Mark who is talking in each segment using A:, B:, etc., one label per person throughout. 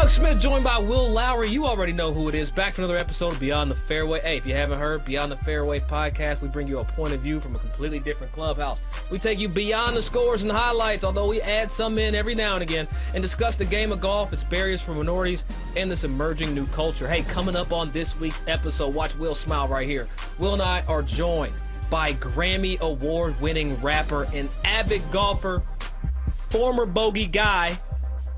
A: Doug Smith, joined by Will Lowry. You already know who it is. Back for another episode of Beyond the Fairway. Hey, if you haven't heard, Beyond the Fairway podcast, we bring you a point of view from a completely different clubhouse. We take you beyond the scores and highlights, although we add some in every now and again, and discuss the game of golf, its barriers for minorities, and this emerging new culture. Hey, coming up on this week's episode, watch Will smile right here. Will and I are joined by Grammy-award winning rapper and avid golfer, former bogey guy,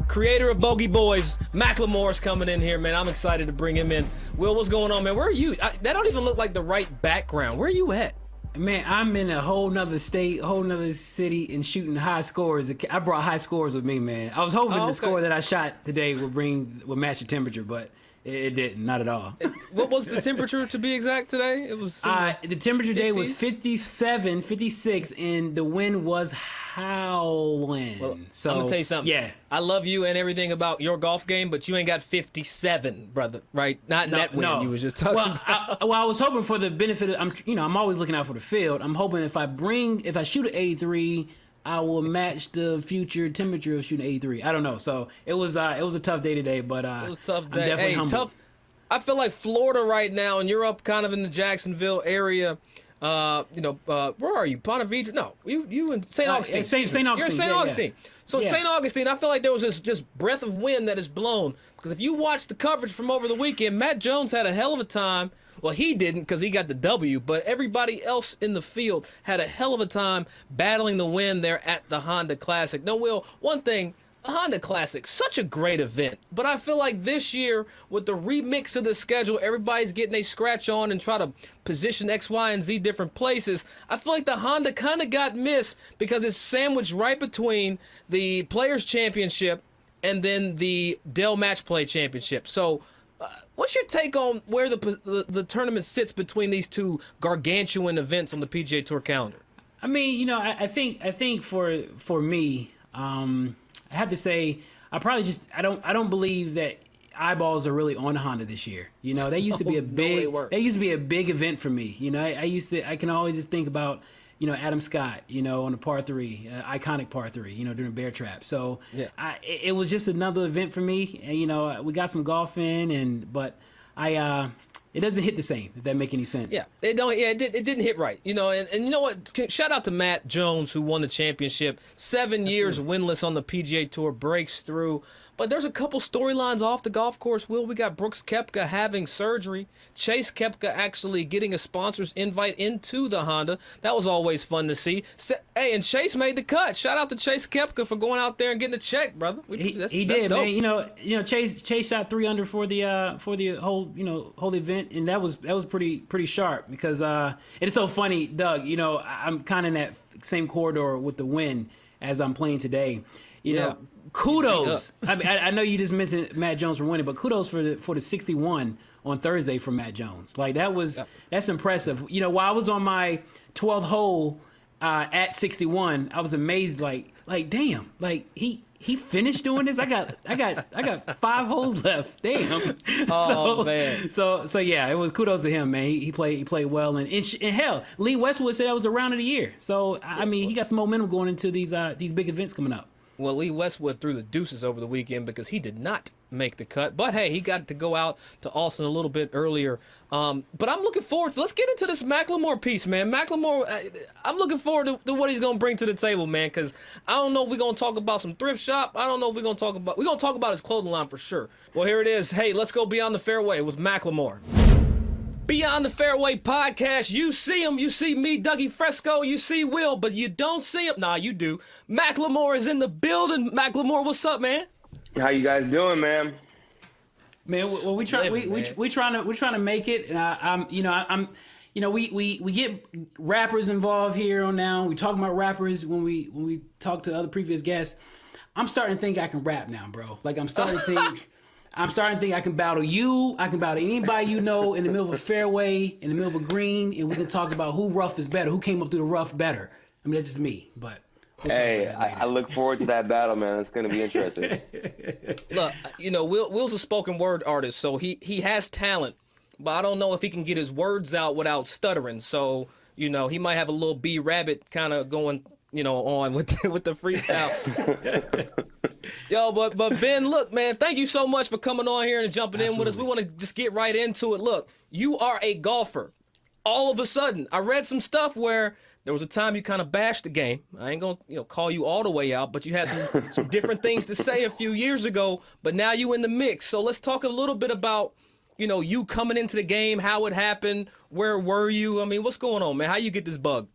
A: creator of Bogey Boys, Macklemore is coming in here, man. I'm excited to bring him in. Will, what's going on, man? Where are you? That don't even look like the right background. Where are you at?
B: Man, I'm in a whole nother state, whole nother city, and shooting high scores. I brought high scores with me, man. I was hoping the score that I shot today would match the temperature, but it didn't, not at all.
A: What was the temperature, to be exact, today? It was
B: the temperature
A: 50s?
B: today was 57, 56, and the wind was howling.
A: Well,
B: so
A: I'm gonna tell you something.
B: Yeah,
A: I love you and everything about your golf game, but you ain't got 57, brother. Right? Not that wind you was just talking about.
B: I was hoping for the benefit of, I'm always looking out for the field. I'm hoping if I shoot an 83, I will match the future temperature of shooting 83. I don't know. So it was a tough day today, but
A: it was a tough day.
B: I'm definitely humbled.
A: Tough. I feel like Florida right now, and you're up kind of in the Jacksonville area. Where are you? Ponte Vedra? No, you in St. Augustine.
B: St. Augustine.
A: You're in St. Augustine. Yeah. So
B: yeah.
A: St. Augustine, I feel like there was this just breath of wind that is blown. Because if you watch the coverage from over the weekend, Matt Jones had a hell of a time. Well, he didn't because he got the W, but everybody else in the field had a hell of a time battling the wind there at the Honda Classic. No, Will, one thing, the Honda Classic, such a great event, but I feel like this year with the remix of the schedule, everybody's getting a scratch on and try to position X, Y, and Z different places. I feel like the Honda kind of got missed because it's sandwiched right between the Players' Championship and then the Dell Match Play Championship. So what's your take on where the tournament sits between these two gargantuan events on the PGA Tour calendar?
B: I mean, I think for me, I have to say, I don't believe that eyeballs are really on Honda this year. They used to be a big event for me. I can always just think about, Adam Scott, on the par 3, iconic par 3, during Bear Trap. So
A: yeah.
B: It was just another event for me. And, we got some golf in, but it doesn't hit the same, if that make any sense.
A: Yeah, it didn't hit right. And you know what? Shout out to Matt Jones, who won the championship. 7 years winless on the PGA Tour, breaks through. But there's a couple storylines off the golf course, Will. We got Brooks Koepka having surgery. Chase Koepka actually getting a sponsor's invite into the Honda. That was always fun to see. Hey, and Chase made the cut. Shout out to Chase Koepka for going out there and getting a check, brother.
B: That's did, dope. Man. Chase shot 3 under for the whole event, and that was pretty sharp because it's so funny, Doug. I'm kind of in that same corridor with the win as I'm playing today. Kudos. I know you just mentioned Matt Jones for winning, but kudos for the 61 on Thursday from Matt Jones. Like that's impressive. While I was on my 12th hole at 61, I was amazed. Like damn, like he finished doing this. I got 5 holes left. Damn.
A: Man.
B: So yeah, it was kudos to him, man. He played well, and hell, Lee Westwood said that was the round of the year. So I mean, he got some momentum going into these big events coming up.
A: Well, Lee Westwood threw the deuces over the weekend because he did not make the cut. But, hey, he got to go out to Austin a little bit earlier. But I'm looking forward to – let's get into this Macklemore piece, man. Macklemore, I'm looking forward to what he's going to bring to the table, man, because I don't know if we're going to talk about some thrift shop. I don't know if we're going to talk about – we're going to talk about his clothing line for sure. Well, here it is. Hey, let's go Beyond the Fairway with Macklemore. Beyond the Fairway podcast, you see him, you see me, Dougie Fresco, you see Will, but you don't see him. Nah, you do. Macklemore is in the building. Macklemore, what's up, man?
C: How you guys doing, man?
B: Man, well, we trying to make it. We get rappers involved here on now. We talk about rappers when we talk to other previous guests. I'm starting to think I can rap now, bro. Like I'm starting to think. I can battle you. I can battle anybody in the middle of a fairway, in the middle of a green, and we can talk about who rough is better, who came up through the rough better. I mean, that's just me, but.
C: Hey, I look forward to that battle, man. It's going to be interesting.
A: Look, Will's a spoken word artist, so he has talent, but I don't know if he can get his words out without stuttering. So, he might have a little B Rabbit kind of going, on with the freestyle. Yo, but Ben, look, man, thank you so much for coming on here and jumping in with us. We want to just get right into it. Look, you are a golfer. All of a sudden, I read some stuff where there was a time you kind of bashed the game. I ain't gonna, call you all the way out, but you had some different things to say a few years ago. But now you in the mix. So let's talk a little bit about, you coming into the game, how it happened, where were you? I mean, what's going on, man? How you get this bug?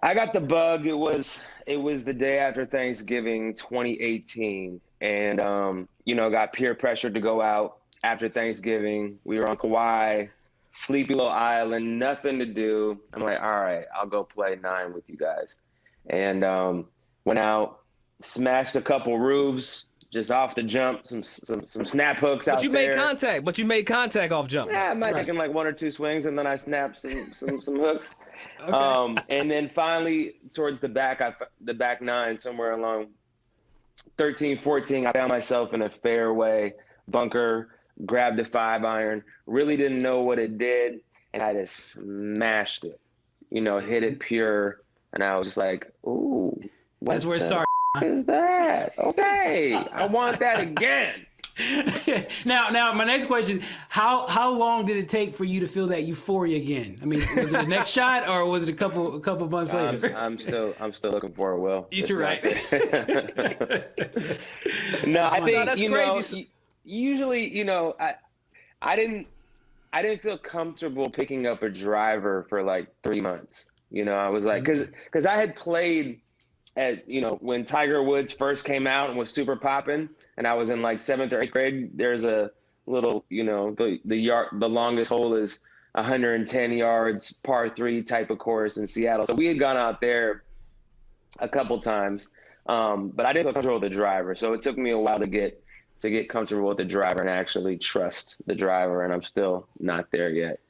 C: I got the bug. It was the day after Thanksgiving 2018, and got peer pressured to go out after Thanksgiving. We were on Kauai, sleepy little island, nothing to do. I'm like, all right, I'll go play 9 with you guys, and went out, smashed a couple roofs just off the jump, some snap hooks out there.
A: But you made contact off jump.
C: Yeah, I might have taken like 1 or 2 swings, and then I snapped some hooks. Okay. And then finally, towards the back 9, somewhere along 13, 14, I found myself in a fairway bunker, grabbed a 5-iron, really didn't know what it did, and I just smashed it, hit it pure, and I was just like, ooh.
B: That's where it started.
C: What is that? Okay, I want that again.
B: Now, my next question: How long did it take for you to feel that euphoria again? I mean, was it the next shot, or was it a couple months later?
C: I'm still looking for it, Will.
B: You're right.
C: No, I think
A: that's crazy.
C: Usually, I didn't feel comfortable picking up a driver for like 3 months. I was like, because I had played at, when Tiger Woods first came out and was super popping, and I was in like 7th or 8th grade. There's a little, the longest hole is 110 yards, par 3 type of course in Seattle. So we had gone out there a couple times, but I didn't feel comfortable with the driver. So it took me a while to get comfortable with the driver and actually trust the driver, and I'm still not there yet.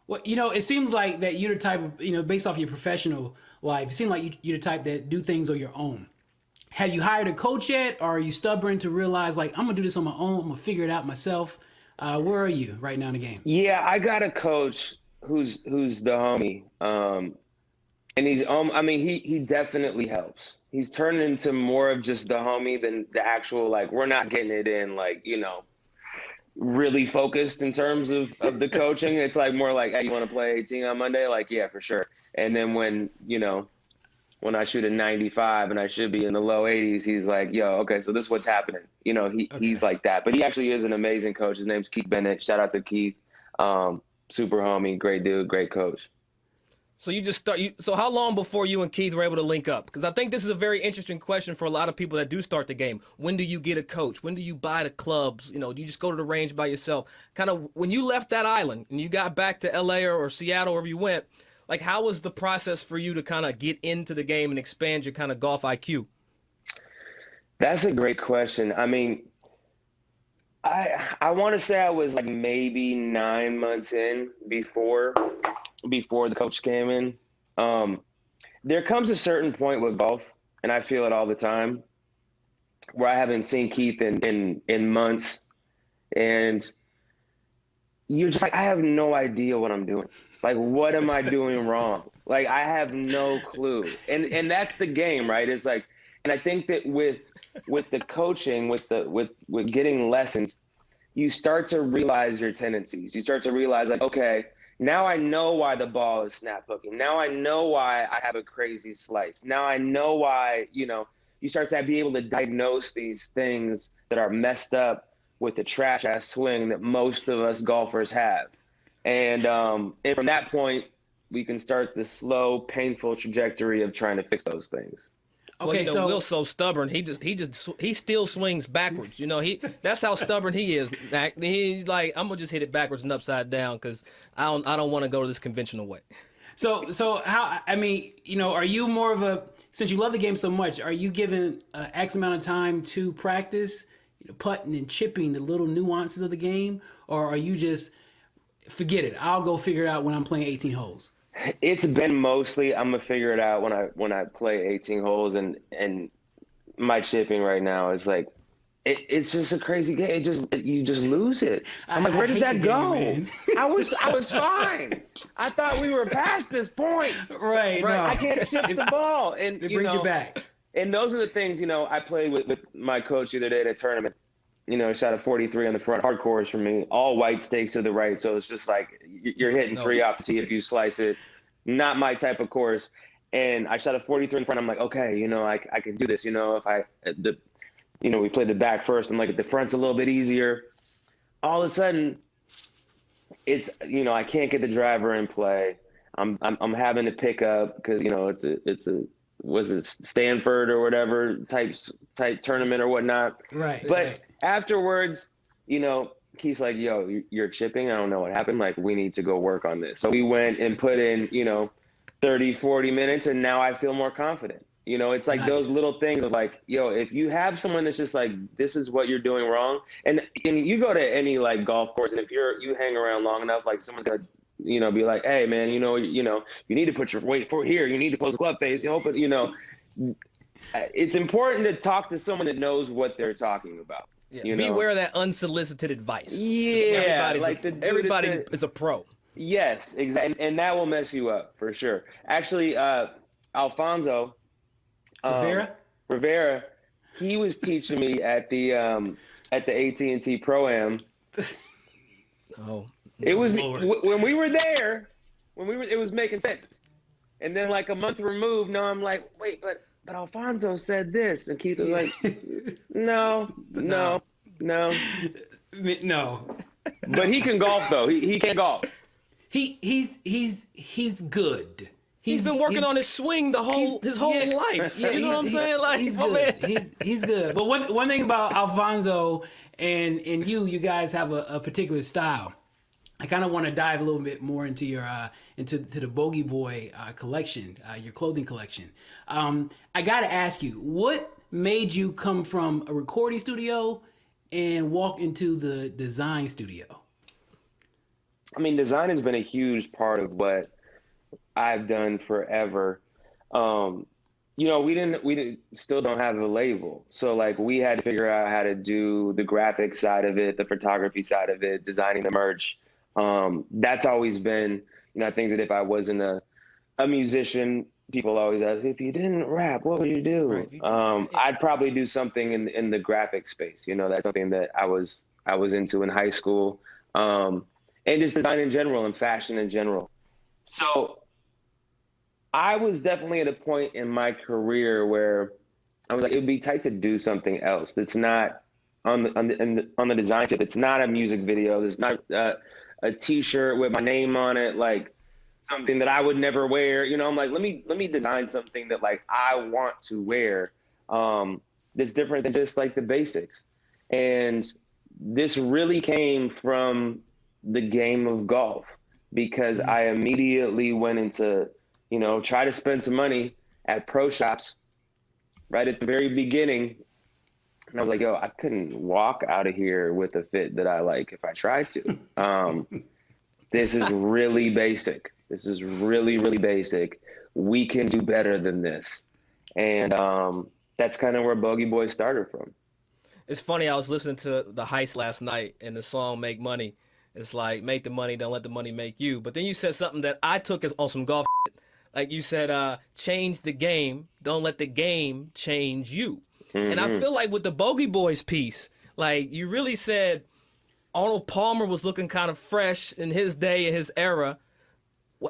B: Well, it seems like that you're the type of, based off your professional life, it seems like you're the type that do things on your own. Have you hired a coach yet, or are you stubborn to realize, like, I'm going to do this on my own, I'm going to figure it out myself? Where are you right now in the game?
C: Yeah, I got a coach who's the homie. And he definitely helps. He's turned into more of just the homie than the actual, like, we're not getting it in, like, really focused in terms of the coaching. It's like more like, hey, you want to play 18 on Monday? Like, yeah, for sure. And then when I shoot a 95 and I should be in the low 80s, he's like, yo, okay, so this is what's happening. He's like that. But he actually is an amazing coach. His name's Keith Bennett. Shout out to Keith. Super homie, great dude, great coach.
A: So you just start. So how long before you and Keith were able to link up? Because I think this is a very interesting question for a lot of people that do start the game. When do you get a coach? When do you buy the clubs? Do you just go to the range by yourself? Kind of when you left that island and you got back to LA or Seattle, wherever you went, like how was the process for you to kind of get into the game and expand your kind of golf IQ?
C: That's a great question. I mean, I want to say I was like maybe 9 months in before the coach came in. There comes a certain point with golf, and I feel it all the time, where I haven't seen Keith in months, and you're just like, I have no idea what I'm doing. Like, what am I doing wrong? Like, I have no clue. And that's the game, right? It's like, and I think that with the coaching, with getting lessons, you start to realize your tendencies. You start to realize, like, okay, now I know why the ball is snap hooking. Now I know why I have a crazy slice. Now I know why, you start to be able to diagnose these things that are messed up with the trash ass swing that most of us golfers have. And from that point, we can start the slow, painful trajectory of trying to fix those things.
A: Okay, so Will's so stubborn. He still swings backwards. That's how stubborn he is. He's like, I'm gonna just hit it backwards and upside down because I don't want to go to this conventional way.
B: So how? I mean, are you more of a, since you love the game so much, are you given X amount of time to practice, putting and chipping, the little nuances of the game, or are you just forget it? I'll go figure it out when I'm playing 18 holes.
C: It's been mostly I'm gonna figure it out when I play 18 holes, and my chipping right now is like it's just a crazy game. You just lose it. I'm like, where did that go? I was fine. I thought we were past this point.
B: Right. No.
C: I can't chip the ball, and
B: it brings you back.
C: And those are the things, I played with my coach the other day at a tournament. Shot a 43 on the front, hard course for me, all white stakes to the right. So it's just like you're hitting three off the tee if you slice it. Not my type of course. And I shot a 43 in front. I'm like, okay, I can do this. We played the back first. I'm like, the front's a little bit easier. All of a sudden, it's, I can't get the driver in play. I'm having to pick up because, was it Stanford or whatever type tournament or whatnot.
B: Right.
C: But
B: right.
C: afterwards, Keith's like, yo, you're chipping. I don't know what happened. Like, we need to go work on this. So we went and put in, 30, 40 minutes, and now I feel more confident. It's like those little things of like, if you have someone that's just like, this is what you're doing wrong. And you go to any like golf course, and if you hang around long enough, like someone's gonna, be like, hey man, you need to put your weight for here. You need to close the club face. It's important to talk to someone that knows what they're talking about.
A: Yeah. Beware of that unsolicited advice.
C: Yeah.
A: Everybody is a pro.
C: Yes, exactly. And that will mess you up for sure. Actually, Alfonso Rivera, he was teaching me at the AT&T Pro-Am.
A: Oh,
C: it was
A: Lord.
C: When we were there, it was making sense. And then like a month removed, now I'm like, wait, but Alfonso said this, and Keith was like, no. But he can golf though. He can golf.
B: He's good.
A: He's been working on his swing his whole life.
B: Yeah,
A: you know what I'm saying? Like,
B: he's
A: oh,
B: good.
A: man.
B: He's good. But one thing about Alfonso and you guys have a particular style. I kind of want to dive a little bit more into your into the Bogey Boy collection, your clothing collection. I got to ask you, what made you come from a recording studio and walk into the design studio?
C: I mean, design has been a huge part of what I've done forever. We still don't have a label. So like we had to figure out how to do the graphic side of it, the photography side of it, designing the merch. That's always been, I think that if I wasn't a musician, people always ask, if you didn't rap, what would you do? Right. I'd probably do something in the graphic space. That's something that I was into in high school. And just design in general and fashion in general. So I was definitely at a point in my career where I was like, it would be tight to do something else that's not on the design tip. It's not a music video. There's not a T-shirt with my name on it, like something that I would never wear. I'm like, let me design something that like I want to wear. That's different than just like the basics. And this really came from the game of golf, because I immediately went into, try to spend some money at pro shops right at the very beginning. And I was like, yo, I couldn't walk out of here with a fit that I like if I tried to. This is really basic. This is really, really basic. We can do better than this. And that's kind of where Bogey Boys started from.
A: It's funny, I was listening to The Heist last night, and the song Make Money. It's like, make the money, don't let the money make you. But then you said something that I took as on some golf shit. Like you said, change the game, don't let the game change you. Mm-hmm. And I feel like with the Bogey Boys piece, like you really said Arnold Palmer was looking kind of fresh in his day, in his era.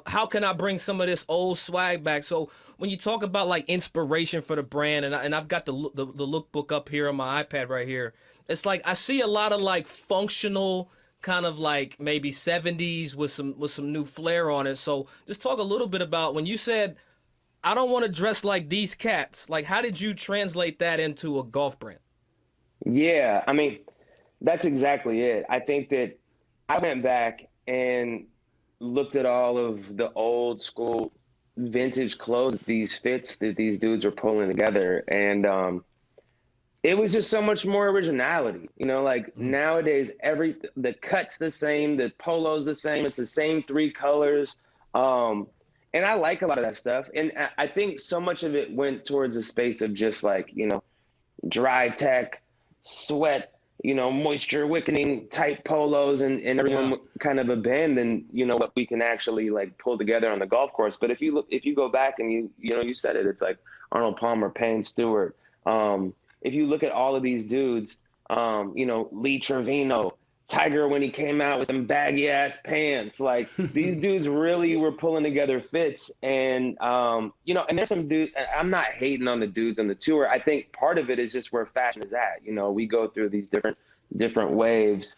A: How can I bring some of this old swag back? So when you talk about like inspiration for the brand, and I've got the lookbook up here on my iPad right here, it's like I see a lot of like functional kind of like maybe 70s with some new flair on it. So just talk a little bit about when you said, I don't want to dress like these cats. Like, how did you translate that into a golf brand?
C: Yeah, I mean, that's exactly it. I think that I went back and looked at all of the old school vintage clothes, these fits that these dudes are pulling together. And it was just so much more originality, nowadays, the cut's the same, the polo's the same, it's the same three colors. And I like a lot of that stuff. And I think so much of it went towards a space of just like, dry tech, sweat, moisture wickening type polos, and everyone kind of abandoned, what we can actually like pull together on the golf course. But if you go back and you said it, it's like Arnold Palmer, Payne Stewart. If you look at all of these dudes, Lee Trevino, Tiger when he came out with them baggy ass pants, like these dudes really were pulling together fits. And and there's some dudes. I'm not hating on the dudes on the tour. I think part of it is just where fashion is at. We go through these different waves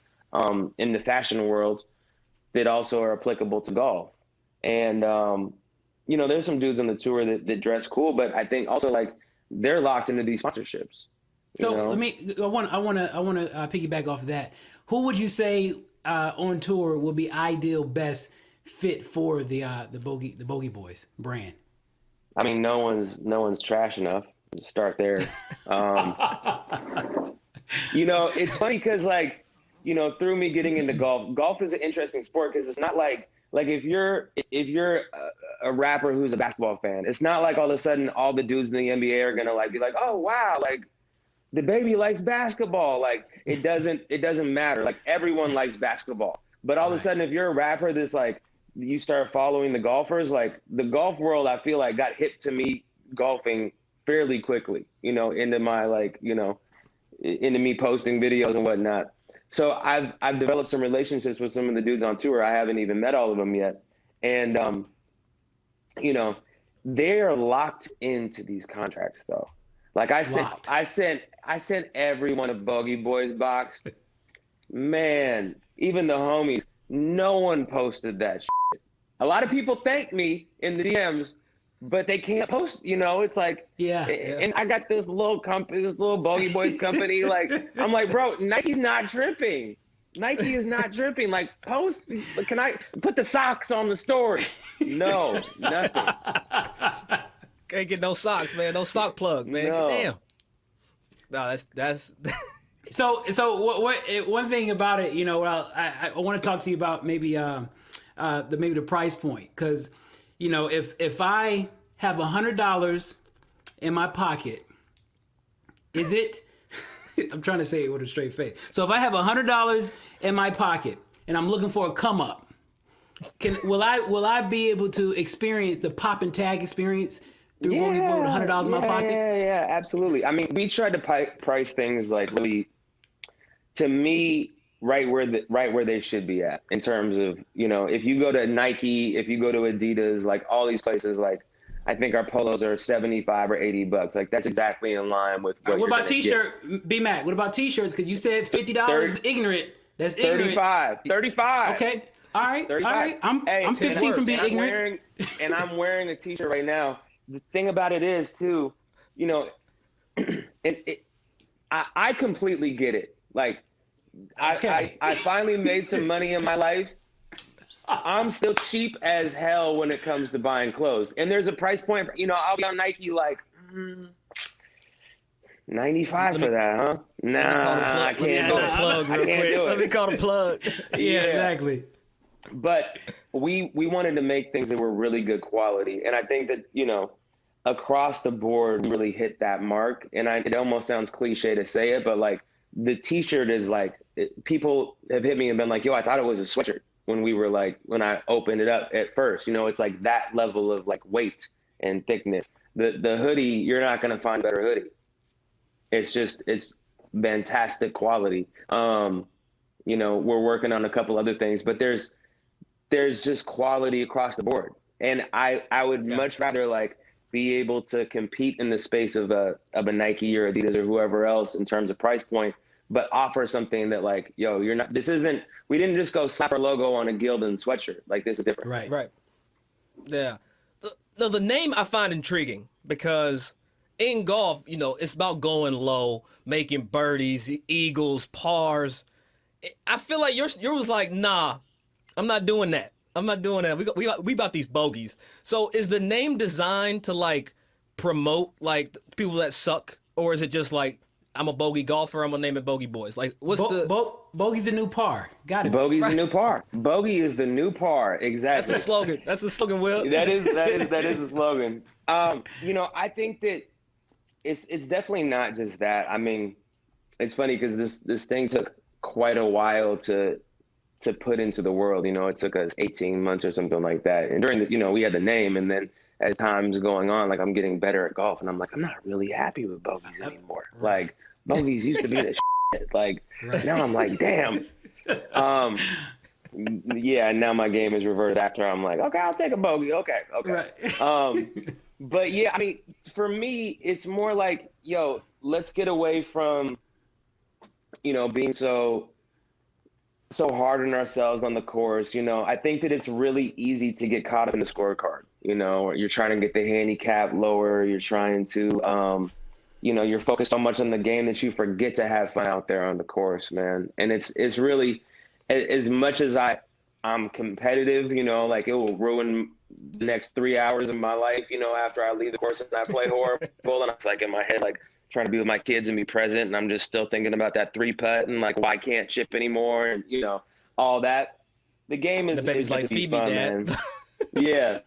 C: in the fashion world that also are applicable to golf. And there's some dudes on the tour that dress cool, but I think also like they're locked into these sponsorships.
B: So I want to piggyback off of that. Who would you say on tour will be ideal best fit for the Bogey Boys brand?
C: I mean, no one's trash enough. Start there. It's funny because through me getting into golf is an interesting sport because it's not like if you're a rapper who's a basketball fan, it's not like all of a sudden all the dudes in the NBA are gonna be like, oh wow, like the baby likes basketball. Like it doesn't matter. Like everyone likes basketball. But all of a sudden, if you're a rapper that's like you start following the golfers, like the golf world, I feel like got hip to me golfing fairly quickly, into my into me posting videos and whatnot. So I've developed some relationships with some of the dudes on tour. I haven't even met all of them yet. And, they are locked into these contracts though. Like I sent everyone a Bogey Boys box. Man, even the homies, no one posted that shit. A lot of people thank me in the DMs, but they can't post, it's like,
B: yeah.
C: And I got this little company, this little Bogey Boys company. Like, I'm like, bro, Nike's not dripping. Nike is not dripping. Like, post, can I put the socks on the story? No, nothing.
A: Can't get no socks, man. No sock plug, man.
C: No.
A: Damn. No, that's.
B: So what one thing about it, I want to talk to you about maybe the price point, because if I have $100 in my pocket, is it? I'm trying to say it with a straight face. So if I have $100 in my pocket and I'm looking for a come up, will I be able to experience the pop and tag experience through Bogey Boy with $100 in my pocket?
C: Yeah, absolutely. I mean, we tried to price things like really, to me, right where they should be at in terms of, if you go to Nike, if you go to Adidas, like all these places, like I think our polos are $75 or $80. Like that's exactly in line with what
B: about t-shirt, B-Mac? What about t-shirts? Because you said $50 is ignorant. That's ignorant.
C: 35.
B: Okay. All right.
C: 35.
B: All right. I'm 15 from being ignorant.
C: I'm wearing a t-shirt right now. The thing about it is too, I completely get it. Like I finally made some money in my life. I'm still cheap as hell when it comes to buying clothes. And there's a price point, I'll be on Nike like 95 for that, huh? Nah, I can't do it.
A: Let me call the plug.
B: Yeah, exactly.
C: But we wanted to make things that were really good quality. And I think that, across the board, we really hit that mark. And it almost sounds cliche to say it, but like the t-shirt is like, people have hit me and been like, yo, I thought it was a sweatshirt. When I opened it up at first, it's like that level of like weight and thickness. The hoodie, you're not going to find a better hoodie. It's fantastic quality. We're working on a couple other things, but there's just quality across the board. And I would much rather like be able to compete in the space of a Nike or Adidas or whoever else in terms of price point, but offer something that like, yo, we didn't just go slap our logo on a Gildan sweatshirt. Like this is different.
A: Right. Yeah. The name I find intriguing because in golf, it's about going low, making birdies, eagles, pars. I feel like yours was like, nah, I'm not doing that. We about these bogeys. So is the name designed to like promote like people that suck, or is it just like I'm a bogey golfer, I'm gonna name it Bogey Boys? Like what's
B: bogey's the new par? Got it.
C: Bogey's the new par. Bogey is the new par. Exactly.
A: That's the slogan, Will.
C: That is the slogan. I think that it's definitely not just that. I mean, it's funny because this thing took quite a while to put into the world. It took us 18 months or something like that. And during we had the name, and then as time's going on, like I'm getting better at golf, and I'm like, I'm not really happy with bogeys anymore.
A: Right.
C: Like bogeys used to be the shit. Like now I'm like, damn. Yeah, now my game is reversed after I'm like, okay, I'll take a bogey. Okay.
B: Right.
C: But yeah, I mean, for me, it's more like, yo, let's get away from, being so hard on ourselves on the course. I think that it's really easy to get caught up in the scorecard. You're trying to get the handicap lower. You're trying to, you're focused so much on the game that you forget to have fun out there on the course, man. And it's really, as much as I'm competitive, like it will ruin the next 3 hours of my life, after I leave the course and I play horrible. And it's like in my head, like trying to be with my kids and be present. And I'm just still thinking about that 3-putt and like, why I can't chip anymore. And, all that. The game is,
A: the baby's
C: is
A: like, feed me,
C: fun,
A: Dad.
C: man. Yeah.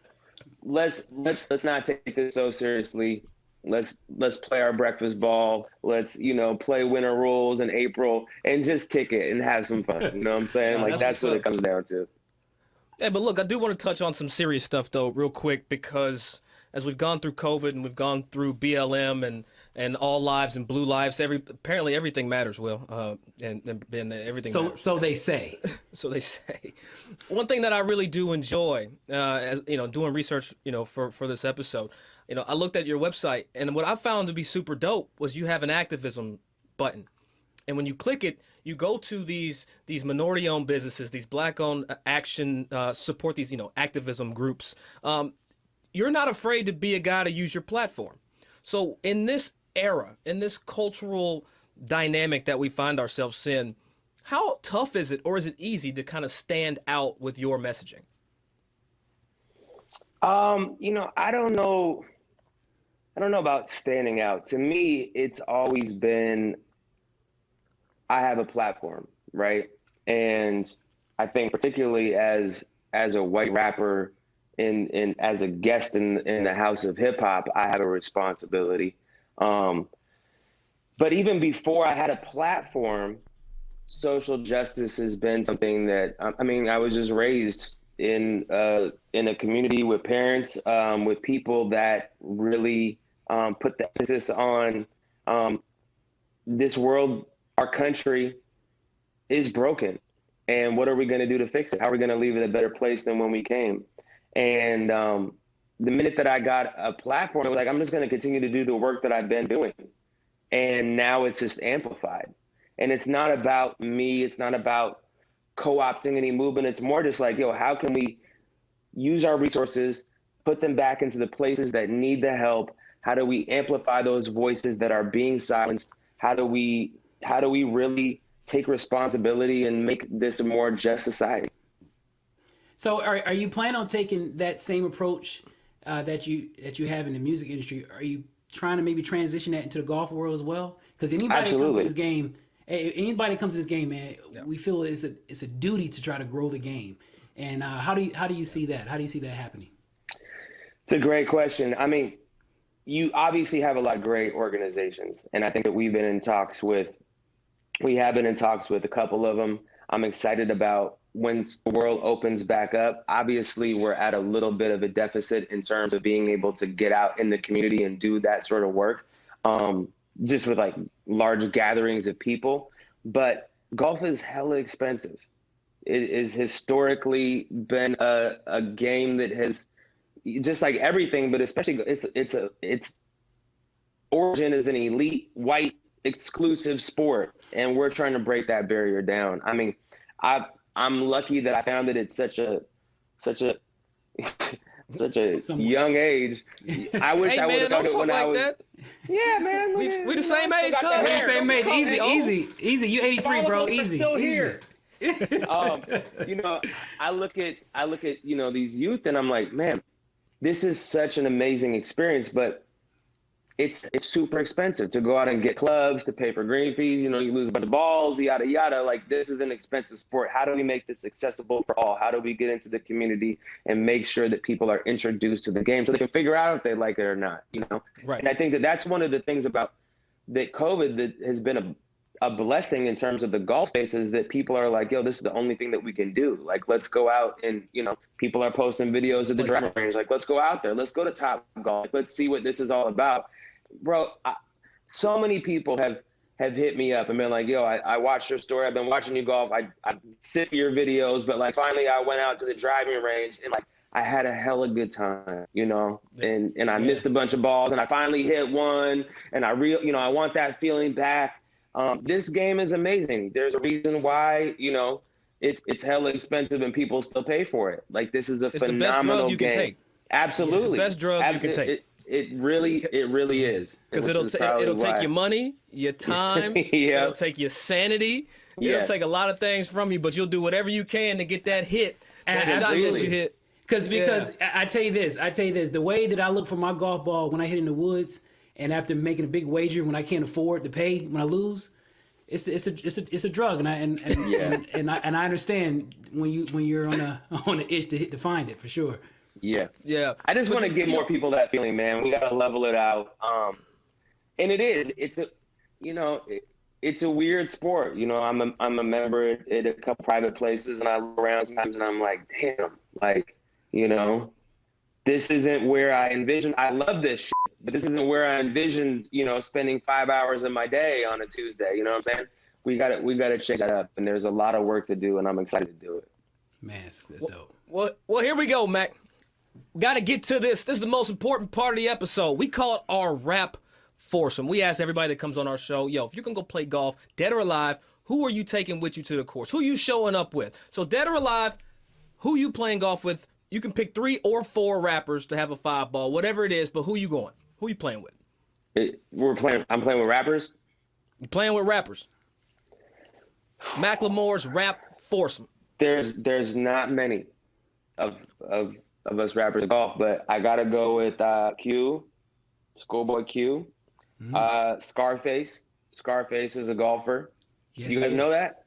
C: Let's not take this so seriously. Let's play our breakfast ball. Let's, play winter rules in April and just kick it and have some fun. You know what I'm saying? Like that's what it comes down to.
A: Hey, but look, I do want to touch on some serious stuff though, real quick, because as we've gone through COVID and we've gone through BLM and all lives and blue lives, apparently everything matters, Will, and everything. Matters.
B: So they say.
A: So they say. One thing that I really do enjoy, as doing research, for this episode, I looked at your website, and what I found to be super dope was you have an activism button. And when you click it, you go to these minority-owned businesses, these Black-owned action, support these, activism groups. You're not afraid to be a guy to use your platform. So in this era, in this cultural dynamic that we find ourselves in, how tough is it, or is it easy to kind of stand out with your messaging?
C: I don't know about standing out. To me, it's always been, I have a platform, right? And I think particularly as a white rapper and as a guest in the house of hip hop, I have a responsibility. But even before I had a platform, social justice has been something that, I was just raised in a community with parents, with people that really put the emphasis on this world. Our country is broken, and what are we going to do to fix it? How are we going to leave it a better place than when we came? And the minute that I got a platform, I was like, I'm just going to continue to do the work that I've been doing. And now it's just amplified. And it's not about me. It's not about co-opting any movement. It's more just like, how can we use our resources, put them back into the places that need the help? How do we amplify those voices that are being silenced? How do we really take responsibility and make this a more just society?
B: So are you planning on taking that same approach that you have in the music industry? Are you trying to maybe transition that into the golf world as well? Because anybody that comes to this game, man, we feel it's a duty to try to grow the game. And how do you see that? How do you see that happening?
C: It's a great question. You obviously have a lot of great organizations, and I think that we have been in talks with a couple of them. I'm excited about when the world opens back up. Obviously, we're at a little bit of a deficit in terms of being able to get out in the community and do that sort of work, just with like large gatherings of people. But golf is hella expensive. It is historically been a game that has, just like everything, but especially its origin is an elite white exclusive sport, and we're trying to break that barrier down. I'm lucky that I found it at such a young age. I wish I would have done it when I was. That. Yeah, man.
A: We the same age, cuz.
B: We the same age. Easy. You 83, bro. Easy.
C: Still here. I look at these youth, and I'm like, man, this is such an amazing experience, but it's super expensive to go out and get clubs, to pay for green fees. You lose a bunch of balls, yada, yada. Like, this is an expensive sport. How do we make this accessible for all? How do we get into the community and make sure that people are introduced to the game so they can figure out if they like it or not,
A: Right.
C: And I think that that's one of the things about that COVID that has been a blessing in terms of the golf spaces that people are like, yo, this is the only thing that we can do. Like, let's go out and, people are posting videos of the driving range. Like, let's go out there. Let's go to Top Golf. Let's see what this is all about. Bro, so many people have hit me up and been like, yo, I watched your story. I've been watching you golf. I sit for your videos, but like finally I went out to the driving range and like I had a hella good time, and I missed a bunch of balls and I finally hit one and I want that feeling back. This game is amazing. There's a reason why, it's hella expensive and people still pay for it. Like this is a phenomenal
A: the best drug you
C: game.
A: Can take.
C: Absolutely.
A: It's the best drug you can take.
C: It really is.
A: Because it'll take your money, your time, it'll take your sanity, it'll take a lot of things from you, but you'll do whatever you can to get that hit, that shot that you hit.
B: Because I tell you this, the way that I look for my golf ball when I hit in the woods, and after making a big wager when I can't afford to pay when I lose, it's a drug, and I understand when you're on an itch to find it for sure.
C: Yeah. I just want to give more people that feeling, man. We got to level it out. And it's a weird sport. I'm a member at a couple private places and I look around sometimes and I'm like, damn, like, this isn't where I envisioned. I love this shit, but this isn't where I envisioned, spending 5 hours of my day on a Tuesday. You know what I'm saying? We got to change that up, and there's a lot of work to do, and I'm excited to do it.
B: Man, that's dope.
A: Well, here we go, Mac. We got to get to this. This is the most important part of the episode. We call it our rap foursome. We ask everybody that comes on our show, yo, if you can go play golf, dead or alive, who are you taking with you to the course? Who you showing up with? So dead or alive, who you playing golf with? You can pick 3 or 4 rappers to have a 5-ball, whatever it is, but who you going? Who you playing with?
C: I'm playing with rappers?
A: You playing with rappers. Macklemore's rap foursome.
C: There's not many of us rappers in golf, but I gotta go with Q, Schoolboy Q, Scarface. Scarface is a golfer. Yes, you guys know that?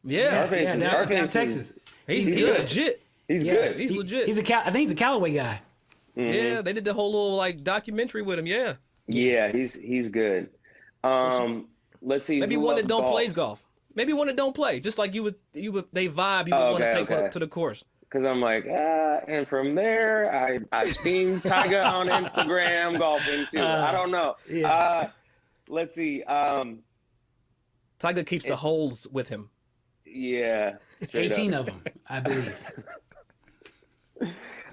A: Yeah.
C: Scarface
B: down Texas.
A: He's legit.
C: He's good.
A: He's legit.
B: I think he's a Callaway guy.
C: Mm-hmm.
A: Yeah, they did the whole little documentary with him. Yeah.
C: Yeah, he's good. Let's see.
A: Maybe one that don't plays golf. Maybe one that don't play. Just like they vibe. You would want to take one to the course.
C: Because I'm like, and from there, I've seen Tiger on Instagram golfing too. I don't know. Yeah. Let's see.
A: Tiger keeps the holes with him.
C: Yeah.
B: 18 of them, I believe.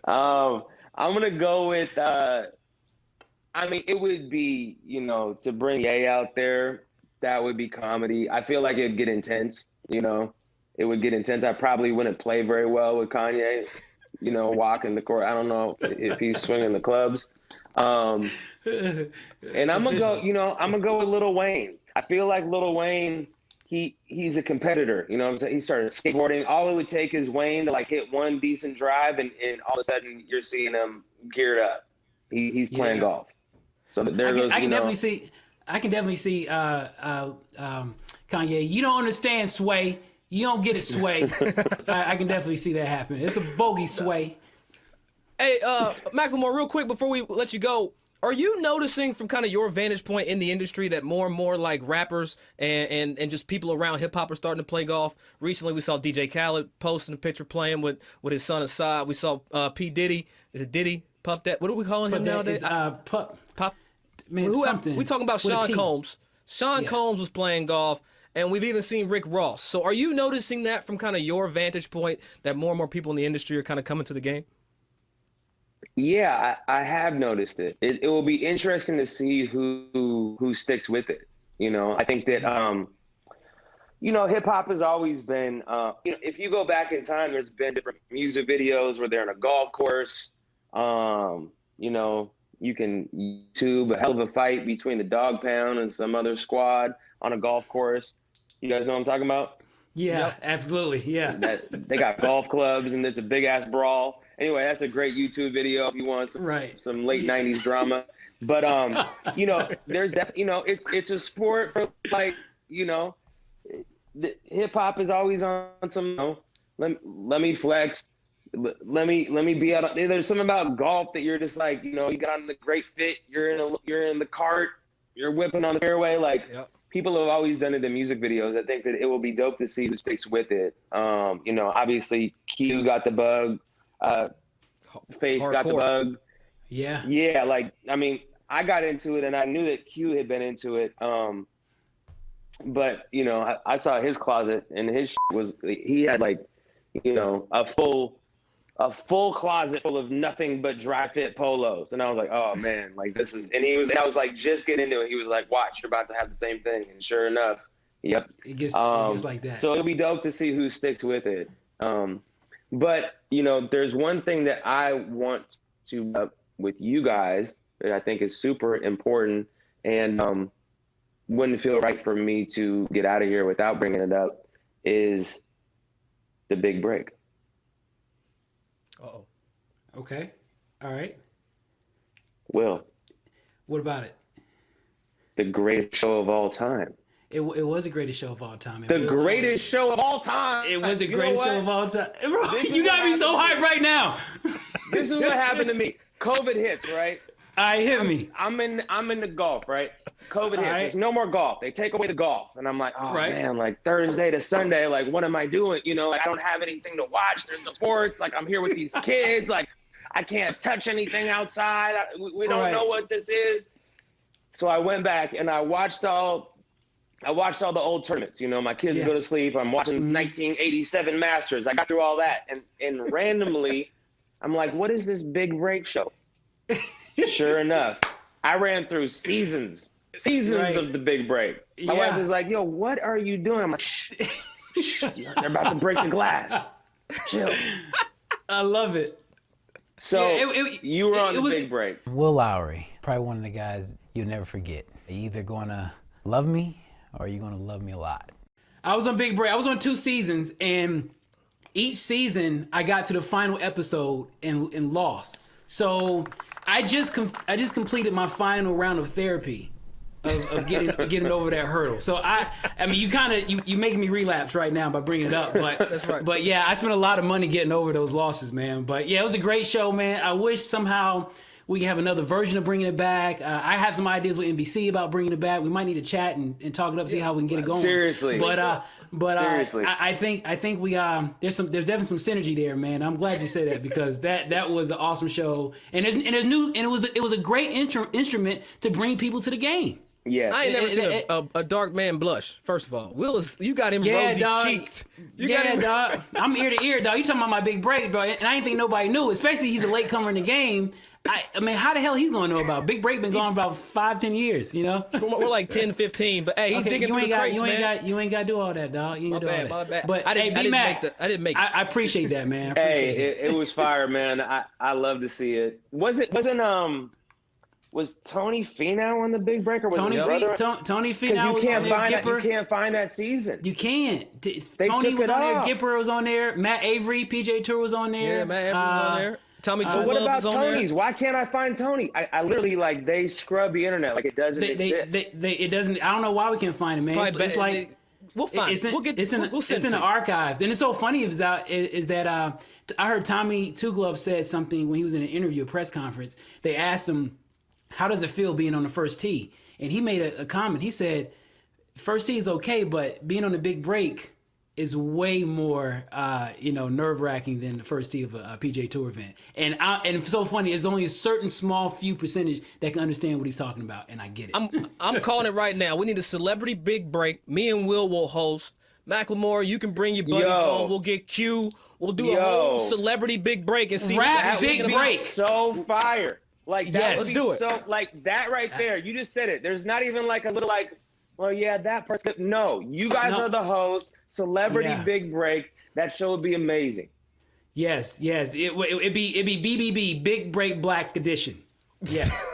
C: I'm gonna go with. It would be, to bring Ye out there. That would be comedy. I feel like it'd get intense. It would get intense. I probably wouldn't play very well with Kanye. Walking the court. I don't know if he's swinging the clubs. And I'm gonna go. I'm gonna go with Lil Wayne. I feel like Lil Wayne. He's a competitor, what I'm saying? He started skateboarding. All it would take is Wayne to hit one decent drive, and all of a sudden you're seeing him geared up. He's playing golf. So there goes. I can definitely
B: see. Kanye. You don't understand sway. You don't get it, sway. I can definitely see that happen. It's a bogey sway.
A: Hey, Macklemore, real quick before we let you go. Are you noticing from kind of your vantage point in the industry that more and more rappers and just people around hip hop are starting to play golf? Recently, we saw DJ Khaled posting a picture playing with his son Assad. We saw P. Diddy. Is it Diddy? Puff that? What are we calling him nowadays?
B: Pop.
A: Man, something. We talking about Sean Combs. Sean Combs was playing golf, and we've even seen Rick Ross. So are you noticing that from kind of your vantage point that more and more people in the industry are kind of coming to the game?
C: Yeah, I have noticed it. It will be interesting to see who sticks with it. I think that, hip hop has always been, if you go back in time, there's been different music videos where they're on a golf course. You can YouTube a hell of a fight between the Dog Pound and some other squad on a golf course. You guys know what I'm talking about?
B: Yeah, absolutely. Yeah.
C: They got golf clubs and it's a big ass brawl. Anyway, that's a great YouTube video if you want some late 90s drama. But there's definitely it's a sport for hip hop is always on some let me flex. Let me be out. There's something about golf that you're just you got on the great fit. You're in the cart. you're whipping on the fairway. Like
A: Yep.
C: people have always done it in music videos. I think that it will be dope to see who sticks with it. You know, obviously Q got the bug, Face got the
A: Hardcore.
C: bug.
B: Yeah.
C: Yeah, like I mean, I got into it and I knew that Q had been into it. But you know, I saw his closet and his shit was, he had like, you know, a full closet full of nothing but dry fit polos. And I was like, oh man, like this is, and I was like, just getting into it. He was like, watch, you're about to have the same thing. And sure enough, yep.
B: It gets like that.
C: So it'll be dope to see who sticks with it. But you know, there's one thing that I want to with you guys that I think is super important, and wouldn't feel right for me to get out of here without bringing it up, is the big break.
A: Uh-oh.
B: Okay. All right.
C: Will,
B: What about it?
C: the greatest show of all time.
B: It was the greatest show of all time.
C: The greatest show of all time.
B: It was the
C: You know
B: greatest
C: what?
B: show of all time. Bro,
C: This is
B: you got
C: what
B: me so
C: happened
B: hyped right now.
C: This is what happened to me. COVID hits, right?
B: All right, hit me.
C: I'm in the golf, right? COVID hits.
B: right.
C: There's no more golf. They take away the golf, and I'm like, oh
B: Right.
C: man, like Thursday to Sunday, like what am I doing? You know, like I don't have anything to watch. There's no sports. Like I'm here with these kids. Like I can't touch anything outside. We don't
B: Right.
C: know what this is. So I went back and I watched all the old tournaments. You know, my kids
B: Yeah.
C: go to sleep. I'm watching 1987 Masters. I got through all that, and randomly, I'm like, what is this big break show? Sure enough, I ran through seasons
B: Right.
C: of the big break. My
B: Yeah.
C: wife was like, yo, what are you doing? I'm like, shh, they're about to break the glass. Chill.
B: I love it.
C: So
B: Yeah,
C: you were on
B: it
C: the
B: was-
C: big break.
D: Will Lowry, probably one of the guys you'll never forget. You're either gonna love me or you're gonna love me a lot.
B: I was on Big Break. I was on 2 seasons, and each season I got to the final episode and lost. So I just completed my final round of therapy of getting over that hurdle. So I mean, you making me relapse right now by bringing it up, but
A: That's right.
B: But yeah, I spent a lot of money getting over those losses, man. But yeah, it was a great show, man. I wish somehow we can have another version of bringing it back. I have some ideas with NBC about bringing it back. We might need to chat and talk it up, see how we can get it going.
C: Seriously.
B: But
C: Seriously.
B: I think we there's definitely some synergy there, man. I'm glad you said that because that was an awesome show, and it was a great instrument to bring people to the game.
C: Yes.
A: I ain't never seen a dark man blush. First of all, Will is, you got him
B: Yeah,
A: rosy
B: dog.
A: cheeked.
B: Dog. I'm ear to ear, dog. You talking about my big break, bro? And I didn't think nobody knew, especially he's a late comer in the game. I mean, how the hell he's gonna know about Big Break? Been going about 5-10 years, you know.
A: We're like 10, 15, but hey, he's digging through the crates, man.
B: You ain't got to do all that, dog. You ain't got to do all that.
A: My bad.
B: But
A: I
B: hey,
A: didn't
B: B-Mac,
A: I didn't make it.
B: I appreciate that, man. I
C: Hey,
B: appreciate it.
C: it was fire, man. I love to see it. Was Tony Finau on the big break, or was
B: Tony
C: his brother?
B: Tony
C: Because
B: Finau was on there.
C: you
B: Gipper.
C: can't find that season.
B: You can't.
C: They
B: Tony
C: took
B: was
C: it
B: on there.
C: off.
B: Gipper was on there. Matt Avery, PJ Tour was on there.
A: Yeah, Matt Evans was on there. Tommy
C: So what
A: Love
C: about
A: was on
C: Tony's?
A: there.
C: Why can't I find Tony? I literally, like, they scrub the internet like it doesn't exist.
B: It doesn't. I don't know why we can't find it, man.
A: Probably
B: It's like
A: we'll find
B: it's
A: it.
B: in,
A: We'll get
B: it's in,
A: we'll
B: it's
A: send
B: in
A: it
B: the
A: to you.
B: archives, and it's so funny is that I heard Tommy Two Glove said something when he was in an interview, a press conference. They asked him, "How does it feel being on the first tee?" And he made a comment. He said, "First tee is okay, but being on the big break is way more nerve-wracking than the first tee of a PJ Tour event." And it's so funny. There's only a certain small few percentage that can understand what he's talking about, and I get it.
A: I'm calling it right now. We need a celebrity big break. Me and Will will host. Macklemore, you can bring your buddies on. We'll get Q. We'll do a whole celebrity big break and see
B: Rap
A: how we
B: big
A: can
B: break.
C: So fire. Like that
B: Yes.
C: would be
A: Do it.
C: so like that right there. You just said it. There's not even like a little like, well, yeah, that person. No, you guys
B: No.
C: are the hosts. Celebrity
B: Yeah.
C: big break. That show would be amazing.
B: Yes. It'd be BBB, Big Break Black Edition. Yes.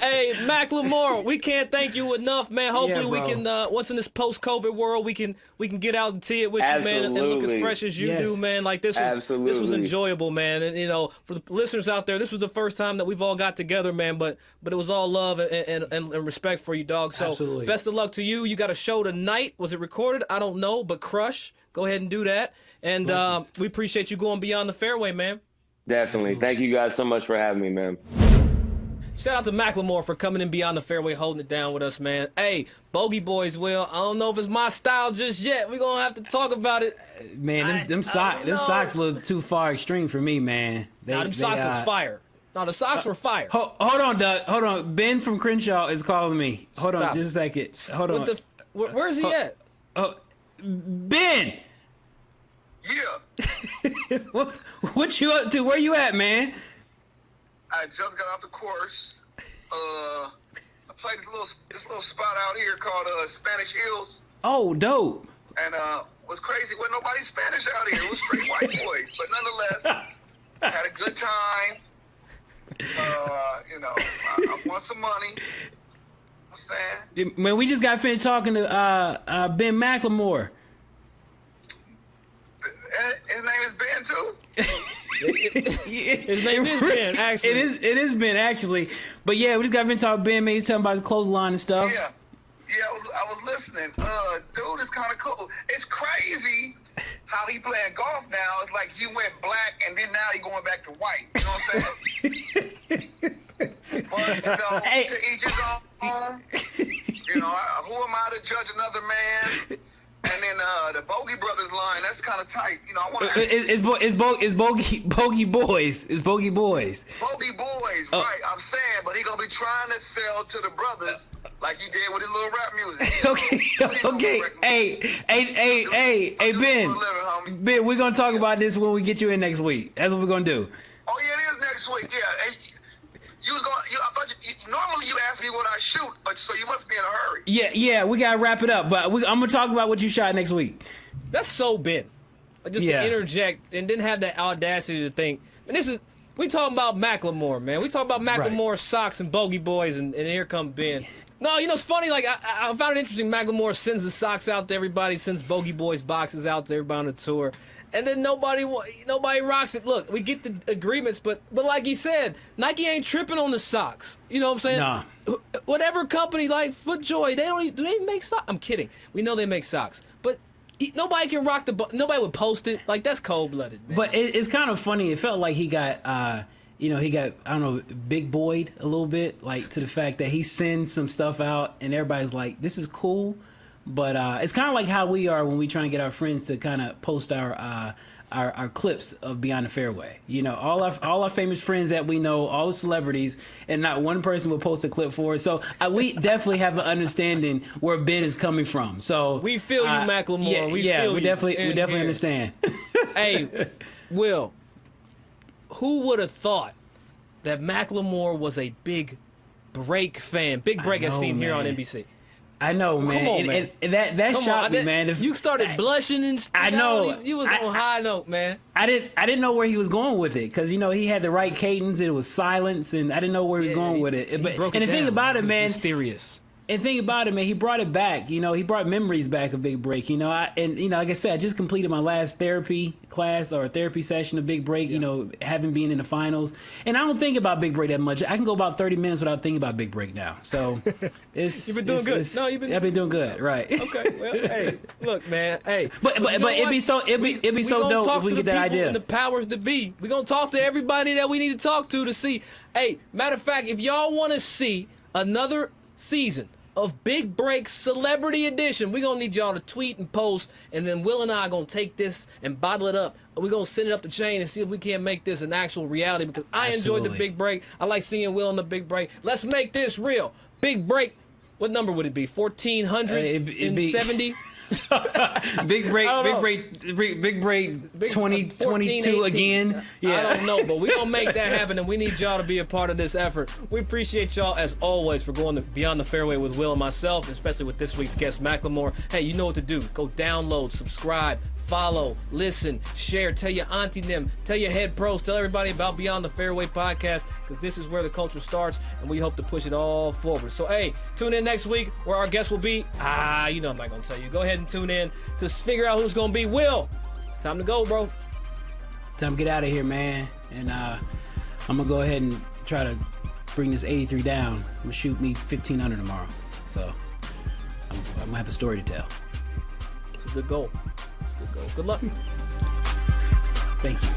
A: Hey, Macklemore, we can't thank you enough, man. Hopefully we
B: bro.
A: can once in this post-COVID world, we can get out and tee it with you, man, and look as
C: Absolutely.
A: fresh as you
B: Yes.
A: do, man. Like this was
C: Absolutely.
A: enjoyable, man. And for the listeners out there, this was the first time that we've all got together, man. But it was all love and respect for you, dog. So
B: Absolutely.
A: best of luck to you. You got a show tonight. Was it recorded? I don't know, but crush. Go ahead and do that. And
B: Blessings.
A: we appreciate you going beyond the fairway, man.
C: Definitely. Thank you guys so much for having me, man.
A: Shout out to Macklemore for coming in Beyond the Fairway, holding it down with us, man. Hey, Bogey Boys, Will. I don't know if it's my style just yet. We're going to have to talk about it.
B: Man, them socks a little too far extreme for me, man.
A: Them socks was fire. No, the socks were fire.
B: Hold on, Doug. Hold on. Ben from Crenshaw is calling me. Hold on just a second. Hold on.
A: Where's he at?
B: Ben!
E: Yeah.
B: What you up to? Where you at, man?
E: I just got off the course. I played this little spot out here called Spanish Hills.
B: Oh, dope.
E: And what's crazy, wasn't nobody Spanish out here. It was straight white boys. But nonetheless, had a good time. I won some money.
B: Man, we just got finished talking to Ben Macklemore.
E: His name is Ben too.
A: His name is Ben. Actually,
B: it is Ben actually. But yeah, we just got finished talking to Ben. Maybe talking about his clothesline and stuff.
E: Yeah, I was listening. Dude, it's kind of cool. It's crazy how he playing golf now. It's like he went black and then now he going back to white. You know what I'm saying? But
B: Hey.
E: to each his own. Who am I to judge another man? And then the Bogey Brothers line, that's kind of tight. I want to.
B: It's Bogey Boys. It's Bogey Boys.
E: Bogey Boys, right? I'm saying, but he gonna be trying to sell to the brothers like he did with his little rap music.
B: Okay. Hey, Ben, we're gonna talk about this when we get you in next week. That's what we're gonna do.
E: Oh yeah, it is next week. Yeah. Hey, I thought normally you ask me what I shoot, but so you must be in a hurry.
B: Yeah, we gotta wrap it up. But I'm gonna talk about what you shot next week.
A: that's so Ben. To interject and didn't have the audacity to think. And we talking about Macklemore, man. We talking about Macklemore socks and Bogey Boys, and here come Ben. No, it's funny. Like I found it interesting. Macklemore sends the socks out to everybody, sends Bogey Boys boxes out to everybody on the tour. And then nobody rocks it. Look, we get the agreements, but like he said, Nike ain't tripping on the socks. You know what I'm saying?
B: Nah.
A: Whatever company like FootJoy, do they make socks? I'm kidding. We know they make socks, but nobody can rock nobody would post it. Like that's cold blooded.
B: But it's kind of funny. It felt like he got I don't know, big boyed a little bit, like to the fact that he sends some stuff out and everybody's like, this is cool. But it's kind of like how we are when we try and get our friends to kind of post our clips of Beyond the Fairway. All our famous friends that we know, all the celebrities, and not one person will post a clip for it. So we definitely have an understanding where Ben is coming from. So
A: we feel you, Macklemore.
B: We definitely understand.
A: Hey, Will, who would have thought that Macklemore was a big break fan? Big break as seen here on NBC.
B: I know, man.
A: Come on, man.
B: And that shocked me, man.
A: You started blushing and
B: I know.
A: You was on high note, man.
B: I didn't know where he was going with it because he had the right cadence. It was silence, and I didn't know where he was going with it. And the thing about it, man,
A: mysterious.
B: And think about it, man. He brought it back. He brought memories back of Big Break. Like I said, I just completed my last therapy class or therapy session of Big Break. Having been in the finals, and I don't think about Big Break that much. I can go about 30 minutes without thinking about Big Break now. So
A: you've been doing good.
B: I've been doing good, right?
A: Okay. Well, hey, look, man. Hey,
B: but it'd be so dope if we get that idea.
A: And the powers that be. We're gonna talk to everybody that we need to talk to see. Hey, matter of fact, if y'all want to see another season of Big Break's Celebrity Edition, we're going to need y'all to tweet and post, and then Will and I are going to take this and bottle it up. We're going to send it up the chain and see if we can't make this an actual reality, because I enjoyed the Big Break. I like seeing Will in the Big Break. Let's make this real. Big Break, what number would it be? 1,470?
B: Big break 2022 again. Yeah.
A: I don't know, but we're gonna make that happen, and we need y'all to be a part of this effort. We appreciate y'all as always for going Beyond the Fairway with Will and myself, especially with this week's guest Macklemore. Hey, you know what to do. Go download, subscribe, follow, listen, share, tell your auntie them, tell your head pros, tell everybody about Beyond the Fairway podcast, because this is where the culture starts, and we hope to push it all forward. So hey, tune in next week where our guest will be, I'm not gonna tell you. Go ahead and tune in to figure out who's gonna be. Will, it's time to go, bro.
B: Time to get out of here, man. And I'm gonna go ahead and try to bring this 83 down. I'm gonna shoot me 1,500 tomorrow. So I'm gonna have a story to tell.
A: It's a good goal. Good luck.
B: Thank you.